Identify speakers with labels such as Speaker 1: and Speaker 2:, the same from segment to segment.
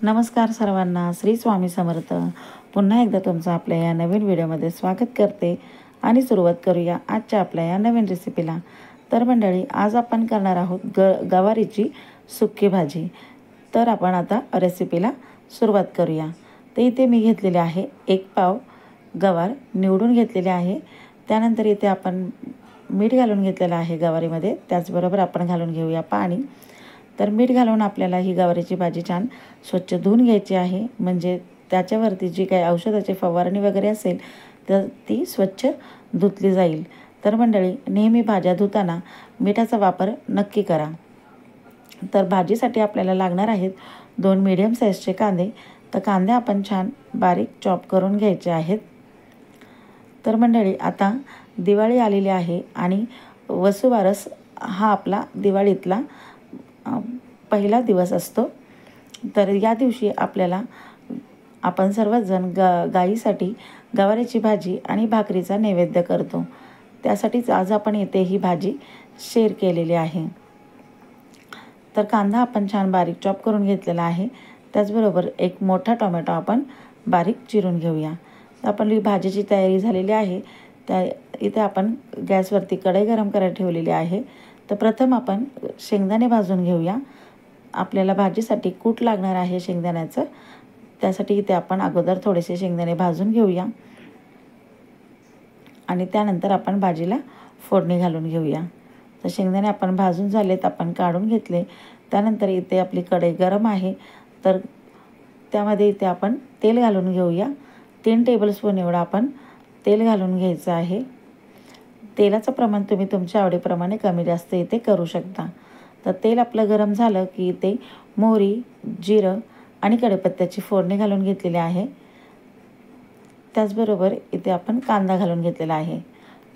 Speaker 1: नमस्कार सर्वांना, श्री स्वामी समर्थ। पुन्हा एकदा तुमचं आपल्या या नवीन व्हिडिओमध्ये स्वागत करते आणि सुरुवात करूया आजच्या आपल्या या नवीन रेसिपीला। तर मंडळी, आज आपण करणार आहोत गवारीची सुक्की भाजी। तर आपण आता रेसिपीला सुरुवात करूया। तर इथे मी घेतलेले आहे 1 पाव गवार निवडून घेतलेले आहे। त्यानंतर इथे आपण मीठ घालून घेतलेलं आहे गवारीमध्ये, त्याचबरोबर आपण घालून घेऊया पाणी। तर मीठ घालून आपल्याला ही गवारीची भाजी छान स्वच्छ धुवून घ्यायची आहे, म्हणजे त्याच्यावरती जी काही औषधाची फवारणी वगैरे असेल तर ती स्वच्छ धुतली जाईल। तर मंडळी, नेहमी भाज्या धुताना मिठाचा वापर नक्की करा। तर भाजीसाठी आपल्याला लागणार आहेत 2 मीडियम साईजचे कांदे। तर कांदे आपण छान बारीक चॉप करून घ्यायचे आहेत। तर मंडळी, आता दिवाळी आलेली आहे आणि वसुबारस हा आपला दिवाळीतला पहिला दिवस असतो। तर या दिवशी आपण सर्वजण गाईसाठी गवारीची भाजी आणि भाकरीचा नैवेद्य करतो। त्यासाठीच आज आपण इथे ही भाजी शेअर केलेली आहे। तर कांदा आपण छान बारीक चॉप करून घेतलेला आहे। त्याचबरोबर 1 मोठा टोमॅटो आपण बारीक चिरून घेऊया। तर आपली भाजीची तयारी झालेली आहे। त्या इथे आपण गॅसवरती कढई गरम करायला ठेवलेली आहे। तर प्रथम आपण शेंगदाणे भाजून घेऊया। आपल्याला भाजीसाठी कूट लागणार आहे शेंगदाण्याचं, त्यासाठी इथे आपण अगोदर थोडेसे शेंगदाणे भाजून घेऊया आणि त्यानंतर आपण भाजीला फोडणी घालून घेऊया। तर शेंगदाणे आपण भाजून झालेत, आपण काढून घेतले। त्यानंतर इथे आपली कढई गरम आहे, तर त्यामध्ये इथे आपण तेल घालून घेऊया। 3 टेबलस्पून एवढं आपण तेल घालून घ्यायचं आहे। तेलाचं प्रमाण तुम्ही तुमच्या आवडीप्रमाणे कमी जास्त इथे करू शकता। तर तेल आपलं गरम झालं की इथे मोहरी, जिरं आणि कढीपत्त्याची फोडणी घालून घेतलेली आहे। त्याचबरोबर इथे आपण कांदा घालून घेतलेला आहे।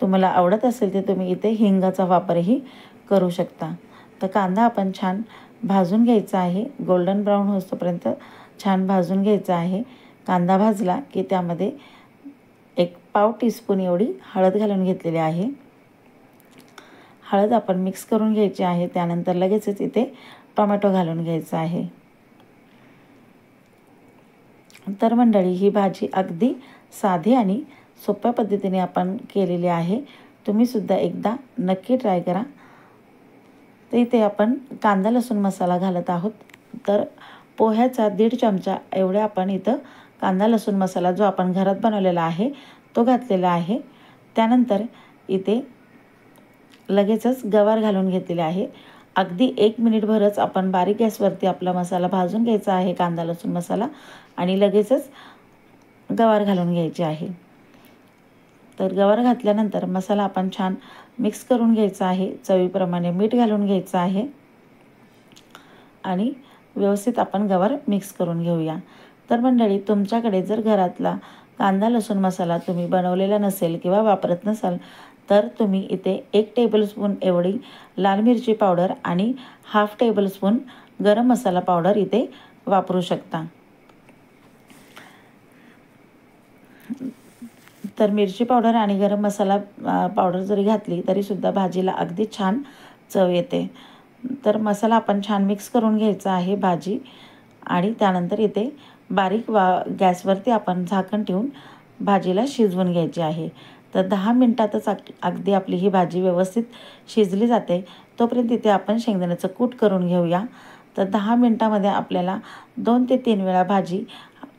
Speaker 1: तुम्हाला आवडत असेल तर तुम्ही इथे हिंगाचा वापरही करू शकता। तर कांदा आपण छान भाजून घ्यायचा आहे, गोल्डन ब्राऊन होईपर्यंत छान भाजून घ्यायचा आहे। कांदा भाजला की त्यामध्ये 1 पाव टीस्पून एवढी हळद घालून घेतलेली आहे। हळद आपण मिक्स करून घ्यायची आहे। त्यानंतर लगेचच इथे टोमॅटो घालून घ्यायचा आहे। तर मंडळी, ही भाजी अगदी साधी आणि सोप्या पद्धतीने आपण केलेली आहे। तुम्ही सुद्धा एकदा नक्की ट्राय करा। तर इथे आपण कांदा लसूण मसाला घालत आहोत। तर पोह्याचा 1.5 चमचा एवढे आपण इथं कांदा लसूण मसाला जो आपण घरात बनवलेला आहे तो घातलेला आहे। त्यानंतर इथे लगेचच गवार घालून घेतलेले आहे। अगदी 1 मिनिटभरच आपण बारीक गॅसवरती आपला मसाला भाजून घ्यायचा आहे, कांदा लसूण मसाला, आणि लगेचच गवार घालून घ्यायचे आहे। तर गवार घातल्यानंतर मसाला आपण छान मिक्स करून घ्यायचा आहे। चवीप्रमाणे मीठ घालून घ्यायचं आहे आणि व्यवस्थित आपण गवार मिक्स करून घेऊया। तर मंडळी, तुमच्याकडे जर घरातला कांदा लसूण मसाला तुम्ही बनवलेला नसेल किंवा वापरत नसाल तर तुम्ही इथे 1 टेबलस्पून एवढी लाल मिरची पावडर आणि ½ टेबलस्पून गरम मसाला पावडर इथे वापरू शकता। तर मिरची पावडर आणि गरम मसाला पावडर जरी घातली तरी सुद्धा भाजीला अगदी छान चव येते। तर मसाला आपण छान मिक्स करून घ्यायचा आहे भाजी, आणि त्यानंतर इथे बारीक गॅसवरती आपण झाकण ठेवून भाजीला शिजवून घ्यायची आहे। तर 10 मिनिटातच अगदी आपली ही भाजी व्यवस्थित शिजली जाते। तोपर्यंत इथे आपण शेंगदाण्याचं कूट करून घेऊया। तर 10 मिनिटामध्ये आपल्याला 2 ते 3 वेळा भाजी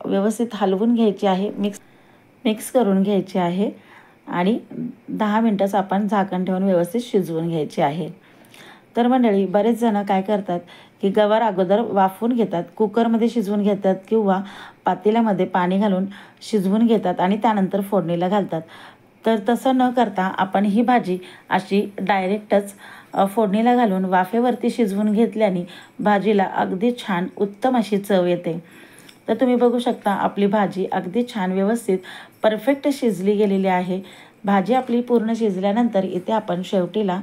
Speaker 1: व्यवस्थित हलवून घ्यायची आहे, मिक्स करून घ्यायची आहे आणि 10 मिनिटच आपण झाकण ठेवून व्यवस्थित शिजवून घ्यायची आहे। तर मंडळी, बरेच जण काय करतात की गवार अगोदर वाफवून घेतात, कुकरमध्ये शिजवून घेतात किंवा पातेल्यामध्ये पाणी घालून शिजवून घेतात आणि त्यानंतर फोडणीला घालतात। तर तसं न करता आपण ही भाजी अशी डायरेक्टच फोडणीला घालून वाफेवरती शिजवून घेतल्याने भाजीला अगदी छान उत्तम अशी चव येते। तर तुम्ही बघू शकता आपली भाजी अगदी छान व्यवस्थित परफेक्ट शिजली गेलेली आहे। भाजी आपली पूर्ण शिजल्यानंतर इथे आपण शेवटीला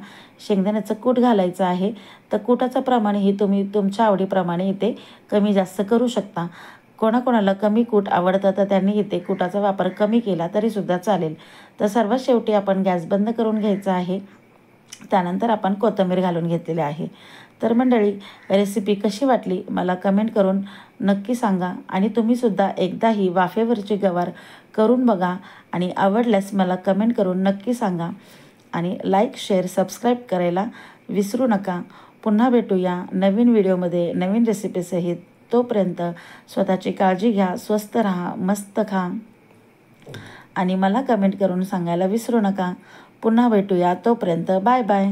Speaker 1: शेंगदाण्याचं कूट घालायचं आहे। तर कुटाचं प्रमाणही तुम्ही तुमच्या आवडीप्रमाणे इथे कमी जास्त करू शकता। कोणाकोणाला कमी कूट आवडतं तर त्यांनी इथे कुटाचा वापर कमी केला तरी सुद्धा चालेल। तर सर्वात शेवटी आपण गॅस बंद करून घ्यायचा आहे। त्यानंतर आपण कोथिंबीर घालून घेतलेली आहे। तर मंडळी, रेसिपी कशी वाटली मला कमेंट करून नक्की सांगा आणि तुम्हीसुद्धा एकदा ही वाफेवरची गवार करून बघा आणि आवडल्यास मला कमेंट करून नक्की सांगा आणि लाईक, शेअर, सबस्क्राईब करायला विसरू नका. पुन्हा भेटूया नवीन व्हिडिओमध्ये नवीन रेसिपीसहित. तोपर्यंत स्वतःची काळजी घ्या, स्वस्थ राहा, मस्त खा आणि मला कमेंट करून सांगायला विसरू नका. पुन्हा भेटूया. तोपर्यंत बाय बाय.